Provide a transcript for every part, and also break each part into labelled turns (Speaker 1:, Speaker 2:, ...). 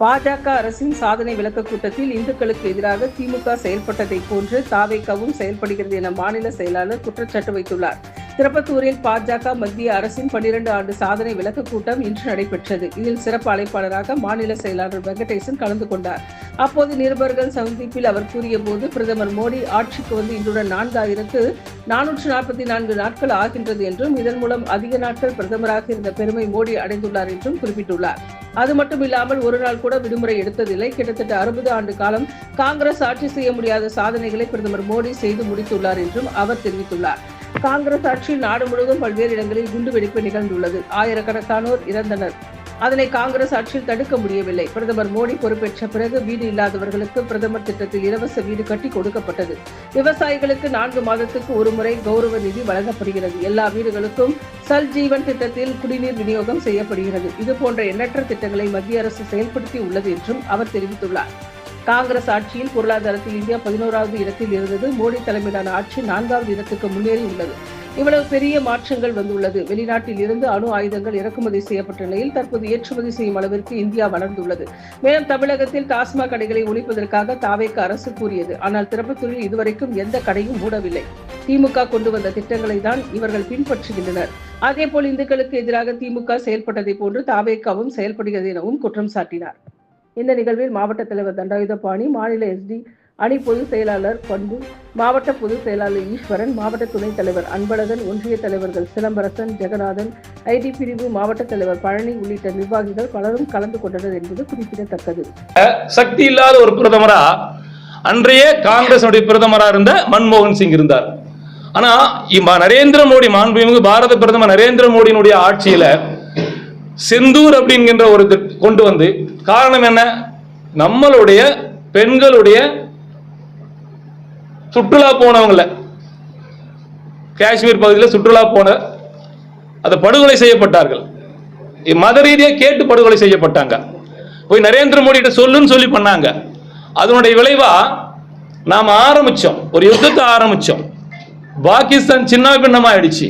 Speaker 1: பாஜக அரசின் சாதனை விளக்க கூட்டத்தில் இந்துக்களுக்கு எதிராக திமுக செயல்பட்டதை போன்று தாவேகவும் செயல்படுகிறது என மாநில செயலாளர் குற்றச்சாட்டு வைத்துள்ளார். திருப்பத்தூரில் பாஜக மத்திய அரசின் 12 ஆண்டு சாதனை விளக்க கூட்டம் இன்று நடைபெற்றது. இதில் சிறப்பு அழைப்பாளராக மாநில செயலாளர் வெங்கடேசன் கலந்து கொண்டார். அப்போது நிருபர்கள் சந்திப்பில் அவர் கூறியபோது, பிரதமர் மோடி ஆட்சிக்கு வந்து இன்றுடன் 4,444 நாட்கள் ஆகின்றது என்றும், இதன் மூலம் அதிக நாட்கள் பிரதமராக இருந்த பெருமை மோடி அடைந்துள்ளார் என்றும் குறிப்பிட்டுள்ளார். அது மட்டுமில்லாமல் ஒரு நாள் கூட விடுமுறை எடுத்ததில்லை. கிட்டத்தட்ட 60 ஆண்டு காலம் காங்கிரஸ் ஆட்சி செய்ய முடியாத சாதனைகளை பிரதமர் மோடி செய்து முடித்துள்ளார் என்றும் அவர் தெரிவித்துள்ளார். காங்கிரஸ் ஆட்சியில் நாடு முழுவதும் பல்வேறு இடங்களில் குண்டுவெடிப்பு நிகழ்ந்துள்ளது. ஆயிரக்கணக்கானோர் இறந்தனர். அதனை காங்கிரஸ் ஆட்சியில் தடுக்க முடியவில்லை. பிரதமர் மோடி பொறுப்பேற்ற பிறகு வீடு இல்லாதவர்களுக்கு பிரதமர் திட்டத்தில் இலவச வீடு கட்டி கொடுக்கப்பட்டது. விவசாயிகளுக்கு 4 மாதத்துக்கு ஒருமுறை கௌரவ நிதி வழங்கப்படுகிறது. எல்லா வீடுகளுக்கும் சல் ஜீவன் திட்டத்தில் குடிநீர் விநியோகம் செய்யப்படுகிறது. இதுபோன்ற எண்ணற்ற திட்டங்களை மத்திய அரசு செயல்படுத்தி உள்ளது என்றும் அவர் தெரிவித்துள்ளார். காங்கிரஸ் ஆட்சியில் பொருளாதாரத்தில் இந்தியா 11வது இடத்தில் இருந்தது. மோடி தலைமையிலான ஆட்சி 4வது இடத்துக்கு முன்னேறி உள்ளது. இவ்வளவு பெரிய மாற்றங்கள் வந்துள்ளது. வெளிநாட்டில் இருந்து அணு ஆயுதங்கள் இறக்குமதி செய்யப்பட்ட நிலையில் தற்போது ஏற்றுமதி செய்யும் அளவிற்கு இந்தியா வளர்ந்துள்ளது. மேலும் தமிழகத்தில் டாஸ்மாக் கடைகளை ஒழிப்பதற்காக தாவேக அரசு கூறியது. ஆனால் திருப்பத்தூரில் இதுவரைக்கும் எந்த கடையும் மூடவில்லை. திமுக கொண்டு வந்த திட்டங்களை தான் இவர்கள் பின்பற்றுகின்றனர். அதேபோல் இந்துக்களுக்கு எதிராக திமுக செயல்பட்டதை போன்று தாவேகவும் செயல்படுகிறது எனவும் குற்றம் சாட்டினார். இந்த நிகழ்வில் மாவட்ட தலைவர் தண்டாயுதபாணி, மாநில SD அணி பொதுச் செயலாளர் பண்பு, மாவட்ட பொதுச் செயலாளர் ஈஸ்வரன், மாவட்ட துணைத் தலைவர் அன்பழகன், ஒன்றிய தலைவர்கள் சிலம்பரசன், ஜெகநாதன், ID பிரிவு மாவட்ட தலைவர் பழனி உள்ளிட்ட நிர்வாகிகள் பலரும் கலந்து கொண்டனர் என்பது குறிப்பிடத்தக்கது.
Speaker 2: சக்தி இல்லாத ஒரு பிரதமரா அன்றைய காங்கிரஸ் பிரதமரா இருந்த மன்மோகன் சிங் இருந்தார். ஆனா நரேந்திர மோடி, மாண்புமிகு பாரத பிரதமர் நரேந்திர மோடியினுடைய ஆட்சியில செந்தூர் அப்படிங்கிற ஒரு கொண்டு வந்து, காரணம் என்ன, நம்மளுடைய பெண்களுடைய சுற்றுலா போனவங்கள காஷ்மீர் பகுதியில் சுற்றுலா போன அதை படுகொலை செய்யப்பட்டார்கள். மத ரீதியாக கேட்டு படுகொலை செய்யப்பட்டாங்க. போய் நரேந்திர மோடி கிட்ட சொல்லுன்னு சொல்லி பண்ணாங்க. அதனுடைய விளைவா நாம் ஆரம்பிச்சோம், ஒரு யுத்தத்தை ஆரம்பிச்சோம். பாகிஸ்தான் சின்ன பின்னமாயிடுச்சு.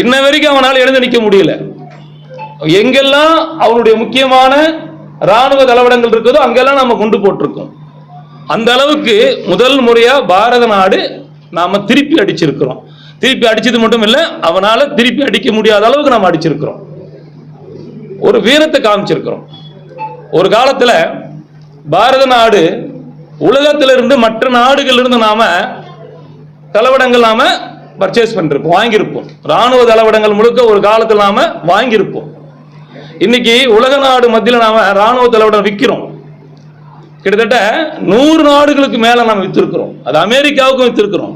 Speaker 2: இன்ன வரைக்கும் அவனால் எழுந்து நிற்க முடியல. எங்கெல்லாம் அவனுடைய முக்கியமான ராணுவ தளவாடங்கள் இருக்குதோ அங்கெல்லாம் நாம கொண்டு போட்டிருக்கோம். அந்த அளவுக்கு முதல் முறையா பாரத நாடு நாம திருப்பி அடிச்சிருக்கிறோம். திருப்பி அடிச்சது மட்டும் இல்ல, அவனால திருப்பி அடிக்க முடியாத அளவுக்கு நாம அடிச்சிருக்கிறோம். ஒரு வீரத்தை காமிச்சிருக்கிறோம். ஒரு காலத்துல பாரத நாடு உலகத்திலிருந்து மற்ற நாடுகள் இருந்து நாம தளவாடங்கள் நாம பர்ச்சேஸ் பண்ணிருப்போம், வாங்கியிருப்போம். ராணுவ தளவாடங்கள் முழுக்க ஒரு காலத்தில் நாம வாங்கியிருப்போம். இன்னைக்கு உலக நாடு மத்தியில் நாம ராணுவ தளவாடம் விற்கிறோம். கிட்டத்தட்ட 100 நாடுகளுக்கு மேல நாம வித்திருக்கிறோம். அது அமெரிக்காவுக்கும் வித்திருக்கிறோம்,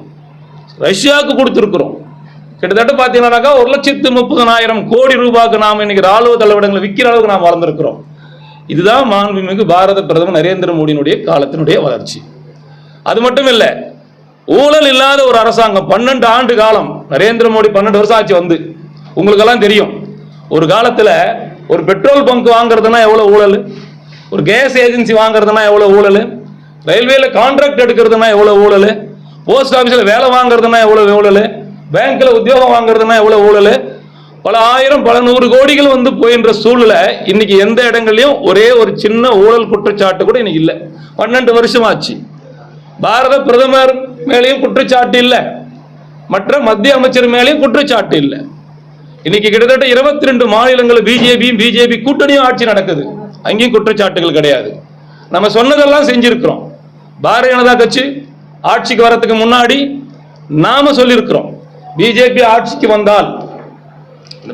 Speaker 2: ரஷ்யாவுக்கு கொடுத்திருக்கிறோம். கிட்டத்தட்ட பாத்தீங்கன்னாக்கா 1,30,000 கோடி ரூபாய்க்கு நாம இன்னைக்கு ராணுவ தளவாடங்களை விற்கிற அளவுக்கு நாம் வளர்ந்திருக்கிறோம். இதுதான் மாண்புமிகு பாரத பிரதமர் நரேந்திர மோடியினுடைய காலத்தினுடைய வளர்ச்சி. அது மட்டும் இல்ல, ஊழல் இல்லாத ஒரு அரசாங்கம். 12 ஆண்டு காலம் நரேந்திர மோடி 12 வருஷம் ஆச்சு வந்து. உங்களுக்கு எல்லாம் தெரியும், ஒரு காலத்துல ஒரு பெட்ரோல் பங்க் வாங்குறதுனா எவ்வளவு ஊழல், ஒரு கேஸ் ஏஜென்சி வாங்குறதுனா எவ்வளவு ஊழல், ரயில்வேல கான்ட்ராக்ட் எடுக்கிறதுனா எவ்வளவு ஊழல், போஸ்ட் ஆபீஸ்ல வேலை வாங்குறதுனா எவ்வளவு ஊழல், பேங்க்ல உத்தியோகம் வாங்குறதுனா எவ்வளவு ஊழல், பல ஆயிரம் பல 100 கோடிகள் வந்து போயின்ற சூழ்நிலை இன்னைக்கு எந்த இடங்களையும் ஒரே ஒரு சின்ன ஊழல் குற்றச்சாட்டு கூட இன்னைக்கு இல்லை. 12 வருஷம் ஆச்சு. பாரத பிரதமர் மேலேயும் குற்றச்சாட்டு இல்லை, மற்ற மத்திய அமைச்சர் மேலேயும் குற்றச்சாட்டு இல்லை. இன்னைக்கு கிட்டத்தட்ட 22 மாநிலங்கள் பிஜேபி கூட்டணியும் ஆட்சி நடக்குது. அங்கேயும் குற்றச்சாட்டுகள் கிடையாது. நம்ம சொன்னதெல்லாம் செஞ்சிருக்கிறோம். பாரதிய ஜனதா கட்சி ஆட்சிக்கு வரதுக்கு முன்னாடி நாம சொல்லியிருக்கிறோம், பிஜேபி ஆட்சிக்கு வந்தால்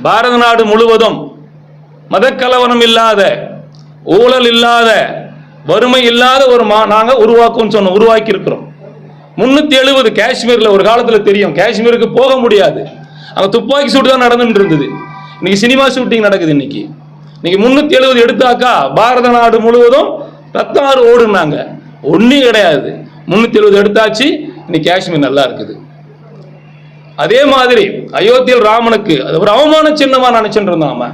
Speaker 2: பாரத நாடு முழுவதும் மதக்கலவரம் இல்லாத, ஊழல் இல்லாத, வறுமை இல்லாத ஒரு நாங்க உருவாக்கும் சொன்னோம். உருவாக்கி இருக்கிறோம். 370 காஷ்மீர்ல ஒரு காலத்துல தெரியும், காஷ்மீருக்கு போக முடியாது. அங்க துப்பாக்கி சூடு தான் நடந்துட்டு இருந்தது. இன்னைக்கு சினிமா ஷூட்டிங் நடக்குது. இன்னைக்கு 370 எடுத்தாக்கா பாரத நாடு முழுவதும் ரத்தம் ஆறு ஓடுனாங்க. ஒன்னும் கிடையாது. 370 எடுத்தாச்சு. இன்னைக்கு காஷ்மீர் நல்லா இருக்குது. அதே மாதிரி அயோத்தியில் ராமனுக்கு அது ஒரு அவமான சின்னமா நினைச்சுட்டு இருந்தோம்.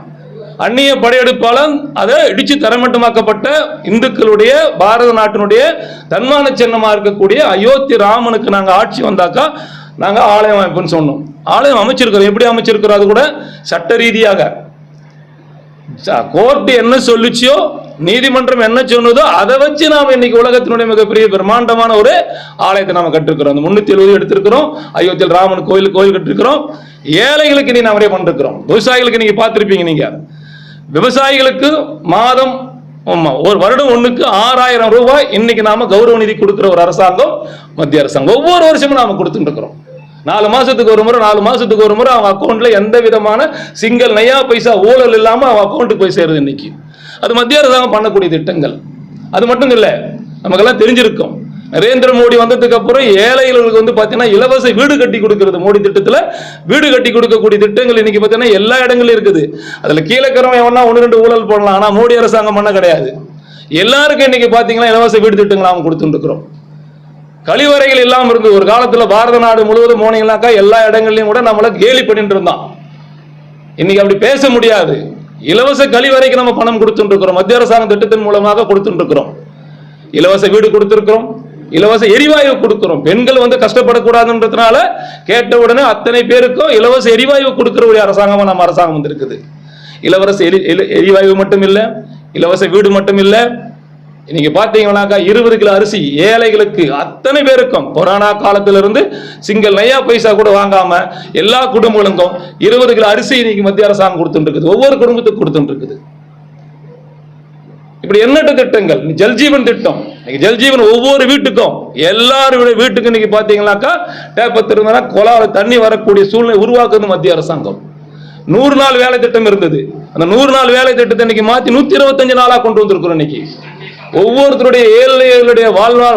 Speaker 2: அந்நிய படையெடுப்பாளன் அதை இடிச்சு தரமட்டமாக்கப்பட்ட இந்துக்களுடைய பாரத நாட்டினுடைய தன்மான சின்னமா இருக்கக்கூடிய அயோத்தி ராமனுக்கு நாங்க ஆட்சி வந்தாக்கா நாங்க ஆலயம் அமைப்புன்னு சொன்னோம். ஆலயம் அமைச்சிருக்கிறோம். எப்படி அமைச்சிருக்கிறோம்? அது கூட சட்ட ரீதியாக கோர்ட் என்ன சொல்லிச்சியோ, நீதிமன்றம் என்ன சொன்னதோ அதை வச்சு நாம இன்னைக்கு உலகத்தினுடைய மிகப்பெரிய பிரம்மாண்டமான ஒரு ஆலயத்தை நாம கட்டிருக்கிறோம். அந்த 370 எடுத்திருக்கிறோம். அயோத்தியில் ராமன் கோயில் கட்டிருக்கிறோம். ஏழைகளுக்கு நீ நிறைய பண்ணிருக்கிறோம். விவசாயிகளுக்கு நீங்க பார்த்திருப்பீங்க. நீங்க விவசாயிகளுக்கு மாதம் ஒரு வருடம் ஒண்ணுக்கு 6000 ரூபாய் இன்னைக்கு நாம கௌரவ நிதி கொடுக்கிற ஒரு அரசாங்கம் மத்திய அரசாங்கம். ஒவ்வொரு வருஷமும் நாம கொடுத்துட்டு இருக்கிறோம். 4 மாசத்துக்கு ஒரு முறை அவன் அக்கௌண்ட்ல எந்த விதமான சிங்கிள் நையா பைசா ஊழல் இல்லாம அவன் அக்கௌண்ட்டுக்கு போய் சேருது இன்னைக்கு. அது மத்திய அரசாங்கம் பண்ணக்கூடிய திட்டங்கள். அது மட்டும் இல்ல, நமக்கெல்லாம் தெரிஞ்சிருக்கும், நரேந்திர மோடி வந்ததுக்கு அப்புறம் ஏழைகளுக்கு வந்து பாத்தீங்கன்னா இலவச வீடு கட்டி கொடுக்கிறது. மோடி திட்டத்துல வீடு கட்டி கொடுக்கக்கூடிய திட்டங்கள் இன்னைக்கு பாத்தீங்கன்னா எல்லா இடங்களிலும் இருக்குது. அதுல கீழக்கிறவன் எவனா 1-2 ஊழல் போடலாம். ஆனா மோடி அரசாங்கம் பண்ண கிடையாது. எல்லாருக்கும் இன்னைக்கு பாத்தீங்கன்னா இலவச வீடு திட்டங்கள் நாம கொடுத்துட்டு இருக்கிறோம். கழிவறைகள் இல்லாம இருந்து ஒரு காலத்துல பாரத நாடு முழுவதும் போனீங்கன்னாக்கா எல்லா இடங்கள்லயும் கூட நம்மள கேலி பண்ணிட்டு இருந்தான். இன்னைக்கு அப்படி பேச முடியாது. இலவச கழிவறைக்கு நம்ம பணம் கொடுத்துட்டு இருக்கிறோம். மத்திய அரசாங்க திட்டத்தின் மூலமாக கொடுத்துட்டு இருக்கிறோம். இலவச வீடு கொடுத்திருக்கிறோம். இலவச எரிவாயு கொடுக்கிறோம். பெண்கள் வந்து கஷ்டப்படக்கூடாதுன்றதுனால கேட்ட உடனே அத்தனை பேருக்கும் இலவச எரிவாயு கொடுக்கிற ஒரு அரசாங்கமா நம்ம அரசாங்கம் வந்திருக்குது. இலவச எரிவாயு மட்டும் இல்ல, இலவச வீடு மட்டும் இல்ல, நீங்க பாத்தீங்கன்னாக்கா 20 கிலோ அரிசி ஏழைகளுக்கு அத்தனை பேருக்கும் கொரோனா காலத்திலிருந்து சிங்கிள் நையா பைசா கூட வாங்காம எல்லா குடும்பங்களுக்கும் 20 கிலோ அரிசி இன்னைக்கு மத்திய அரசாங்கம் கொடுத்துட்டு இருக்குது. ஒவ்வொரு குடும்பத்துக்கு கொடுத்துட்டு இருக்குது. இப்படி எண்ணற்ற திட்டங்கள். ஜல்ஜீவன் திட்டம், ஜல்ஜீவன் ஒவ்வொரு வீட்டுக்கும் எல்லாருடைய வீட்டுக்கும் இன்னைக்கு பாத்தீங்கன்னாக்கா டேப் இருந்தா கொலால தண்ணி வரக்கூடிய சூழ்நிலை உருவாக்குறது மத்திய அரசாங்கம். 100 நாள் வேலை திட்டம் இருந்தது. அந்த 100 நாள் வேலை திட்டத்தை இன்னைக்கு மாத்தி 125 நாளா கொண்டு வந்திருக்கிறோம். இன்னைக்கு ஒவ்வொருத்தருடைய ஏழைகளுடைய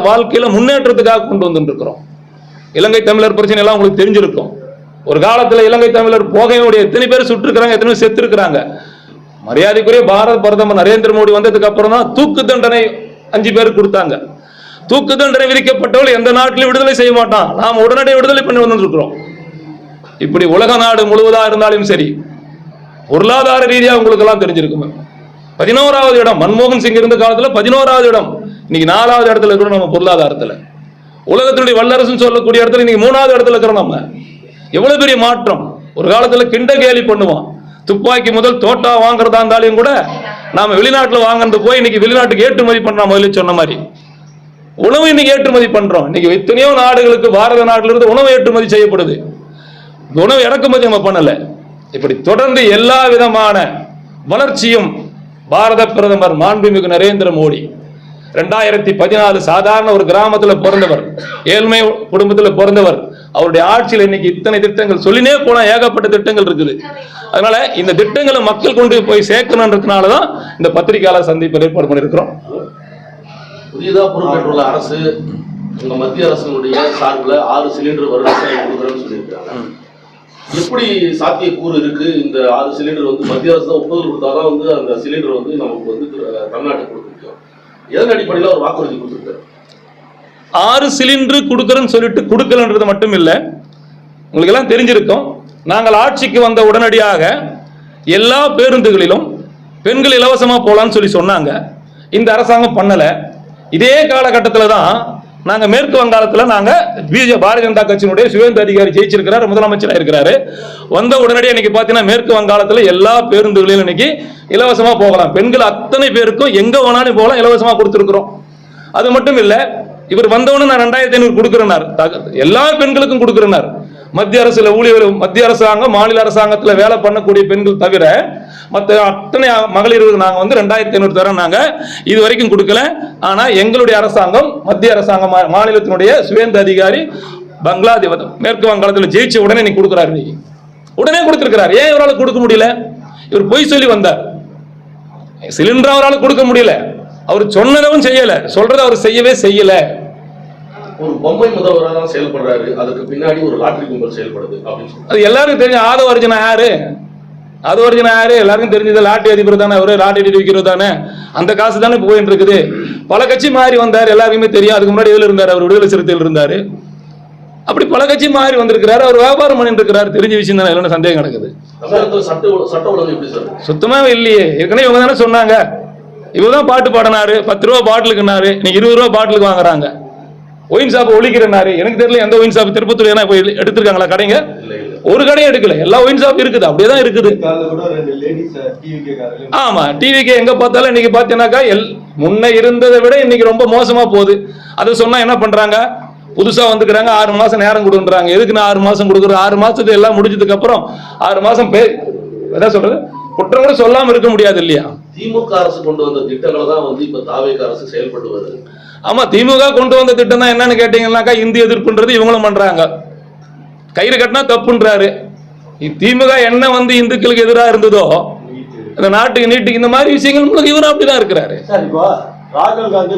Speaker 2: வாழ்க்கையில முன்னேற்றத்துக்காக கொண்டு வந்திருக்கிறோம். இலங்கை தமிழர் பிரச்சனை எல்லாம் உங்களுக்கு தெரிஞ்சிருக்கும். ஒரு காலத்துல இலங்கை தமிழர் போகையுடைய எத்தனை பேர் சுட்டு இருக்கிறாங்க, எத்தனை பேர் செத்து இருக்கிறாங்க. மரியாதைக்குரிய பாரத பிரதமர் நரேந்திர மோடி வந்ததுக்கு அப்புறம் தான் தூக்கு தண்டனை 5 பேருக்கு கொடுத்தாங்க. தூக்கு தண்டனை விதிக்கப்பட்டவர்கள் எந்த நாட்டிலும் விடுதலை செய்ய மாட்டான். நாம் உடனடியாக விடுதலை பண்ணி வந்துருக்கிறோம். இப்படி உலக நாடு முழுவதா இருந்தாலும் சரி, பொருளாதார ரீதியாக உங்களுக்கு எல்லாம் தெரிஞ்சிருக்கும். 11வது இடம் மன்மோகன் சிங் இருந்த காலத்துல 11வது இடம். இன்னைக்கு 4வது இடத்துல இருக்கிறோம். நம்ம பொருளாதாரத்துல உலகத்தினுடைய வல்லரசு சொல்லக்கூடிய இடத்துல இன்னைக்கு 3வது இடத்துல இருக்கிறோம். நம்ம எவ்வளவு பெரிய மாற்றம். ஒரு காலத்துல கிண்ட கேலி பண்ணுவோம். துப்பாக்கி முதல் தோட்டா வாங்குறதா இருந்தாலும் கூட நாம வெளிநாட்டுல வாங்குறது போய் இன்னைக்கு வெளிநாட்டுக்கு ஏற்றுமதி பண்றோம். முதல்ல சொன்ன மாதிரி உணவு இன்னைக்கு ஏற்றுமதி பண்றோம். இன்னைக்கு எத்தனையோ நாடுகளுக்கு பாரத நாட்டில இருந்து உணவு ஏற்றுமதி செய்யப்படுது. உணவு இறக்குமதி நம்ம பண்ணல. இப்படி தொடர்ந்து எல்லா விதமான வளர்ச்சியும் பாரத பிரதமர் மாண்புமிகு நரேந்திர மோடி 2014 சாதாரண ஒரு கிராமத்துல பிறந்தவர், ஏழ்மை குடும்பத்துல பிறந்தவர். அவருடைய ஆட்சியில் இன்னைக்கு இத்தனை திட்டங்கள் சொல்லினே போனா ஏகப்பட்ட திட்டங்கள் இருக்குது. அதனால இந்த திட்டங்களை மக்கள் கொண்டு போய் சேர்க்கணுன்றதுனாலதான் இந்த பத்திரிகையாளர் சந்திப்பு ஏற்பாடு பண்ணிருக்கிறோம்.
Speaker 3: புதியதா பொறுப்பேற்றுள்ள அரசு உங்க மத்திய அரசினுடைய சார்பில் 6 சிலிண்டர் வருடம் கொடுக்குறேன்னு சொல்லியிருக்காங்க. எப்படி சாத்தியக்கூறு இருக்கு? இந்த 6 சிலிண்டர் வந்து மத்திய அரசு தான் ஒப்புதல் கொடுத்தாதான் வந்து அந்த சிலிண்டர் வந்து நமக்கு வந்து தமிழ்நாட்டுக்கு கொடுத்துருக்கோம். எதன் அடிப்படையில் ஒரு வாக்குறுதி கொடுத்துருக்காரு?
Speaker 2: 6 சிலிண்டர் கொடுக்குறேன்னு சொல்லிட்டு கொடுக்கலன்றது மட்டும் இல்லை, உங்களுக்கு எல்லாம் தெரிஞ்சிருக்கும். நாங்கள் ஆட்சிக்கு வந்த உடனடியாக எல்லா பேருந்துகளிலும் பெண்கள் இலவசமா போலான்னு சொல்லி சொன்னாங்க. இந்த அரசாங்கம் பண்ணல. இதே காலகட்டத்தில் தான் நாங்க மேற்கு வங்காளத்தில் நாங்க பாரதிய ஜனதா கட்சியினுடைய சுவேந்து அதிகாரி ஜெயிச்சிருக்கிறார், முதலமைச்சராக இருக்கிறாரு. வந்த உடனடியே இன்னைக்கு பாத்தீங்கன்னா மேற்கு வங்காளத்தில் எல்லா பேருந்துகளிலும் இன்னைக்கு இலவசமா போகலாம். பெண்கள் அத்தனை பேருக்கும் எங்க வேணாலும் போகலாம், இலவசமா கொடுத்துருக்கிறோம். அது மட்டும் இல்ல, இவர் வந்தவொன்னு நான் 2500 கொடுக்கிறேன்னார். எல்லா பெண்களுக்கும் கொடுக்கிறேன்னார். மத்திய அரசுல ஊழியர்கள், மத்திய அரசாங்கம் மாநில அரசாங்கத்துல வேலை பண்ணக்கூடிய பெண்கள் தவிர மற்ற அத்தனை மகளிருக்கு நாங்க வந்து 2500 தரோம். நாங்க இது வரைக்கும் கொடுக்கல. ஆனா எங்களுடைய அரசாங்கம், மத்திய அரசாங்கம், மாநிலத்தினுடைய சுவேந்து அதிகாரி பங்களாதேஷ் மேற்கு வங்காளத்தில் ஜெயிச்ச உடனே நீ கொடுக்கிறாரு. உடனே கொடுத்திருக்கிறார். ஏன் இவரால் கொடுக்க முடியல? இவர் பொய் சொல்லி வந்தார். சிலிண்டர் அவரால் கொடுக்க முடியல. அவர் சொன்னதும் செய்யல, சொல்றது அவர் செய்யல.
Speaker 3: ஒரு பொம்மை முதல்வராக தான் செயல்படுறாரு, அதுக்கு பின்னாடி ஒரு லாட்டரி கும்பல் செயல்படுது அப்படின்னு சொல்லி
Speaker 2: அது எல்லாருக்கும் தெரியும். ஆதவ அர்ஜுனா யாரு? எல்லாருக்கும் தெரிஞ்சது லாட்டரி அதிபர் தானே. அவரு லாட்டரி விற்கிறது தானே. அந்த காசு தானே போயிட்டு இருக்குது. பல கட்சி மாறி வந்தார், எல்லாருக்குமே தெரியும். அதுக்கு முன்னாடி எதுல இருந்தார்? அவர் விடுதலை சிறுத்தையில் இருந்தாரு. அப்படி பல கட்சி மாறி வந்திருக்கிறாரு. அவர் வியாபாரம் பண்ணிட்டு இருக்கிறாரு. தெரிஞ்ச விஷயம் தானே. என்ன சந்தேகம் நடக்குது?
Speaker 3: சட்ட ஒழுங்கு எப்படி சார்?
Speaker 2: சுத்தமாவே இல்லையே. ஏற்கனவே இவங்க தானே சொன்னாங்க. இவதான் பாட்டு பாடினாரு, 10 ரூபா பாட்டிலுக்குனாரு, இன்னைக்கு 20 ரூபா பாட்டிலுக்கு வாங்குறாங்க. ஒயின் ஷாப் ஒழிக்கிறனாரு. எனக்கு தெரியல எந்த ஒயின் ஷாப் திருப்பத்தூர் போய் எடுத்திருக்காங்களா கடைங்க? ஒரு கடையும் எடுக்கல, எல்லா ஒயின் ஷாப் இருக்குது, அப்படியே தான் இருக்குது. ஆமா, டிவிக்கு எங்க பார்த்தாலும் இன்னைக்கு பாத்தீங்கன்னாக்கா முன்ன இருந்ததை விட இன்னைக்கு ரொம்ப மோசமா போகுது. அது சொன்னா என்ன பண்றாங்க, புதுசா வந்துக்கிறாங்க, 6 மாசம் நேரம் கொடுக்குறாங்க. எதுக்கு நான் 6 மாசம் கொடுக்குறேன்? 6 மாசத்துக்கு எல்லாம் முடிஞ்சதுக்கு அப்புறம் 6 மாசம் என்ன சொல்றது, குற்றம் கூட சொல்லாம இருக்க முடியாது இல்லையா?
Speaker 3: திமுக அரசு கொண்டு வந்த திட்டங்களை தான் வந்து இப்ப தாவேக அரசு செயல்பட்டு வருது.
Speaker 2: ஆமா, திமுக கொண்டு வந்த திட்டம் தான் என்னன்னு கேட்டீங்கன்னாக்கா, இந்தி எதிர்ப்புன்றது இவங்களும் பண்றாங்க. கயிறு கட்டினா தப்புன்றாரு. திமுக என்ன வந்து இந்துக்களுக்கு எதிராக இருந்ததோ, இந்த நாட்டுக்கு நீட்டுக்கு இந்த மாதிரி விஷயங்கள் இவரும் அப்படிதான் இருக்கிறாரு.
Speaker 4: ராகுல் காந்தி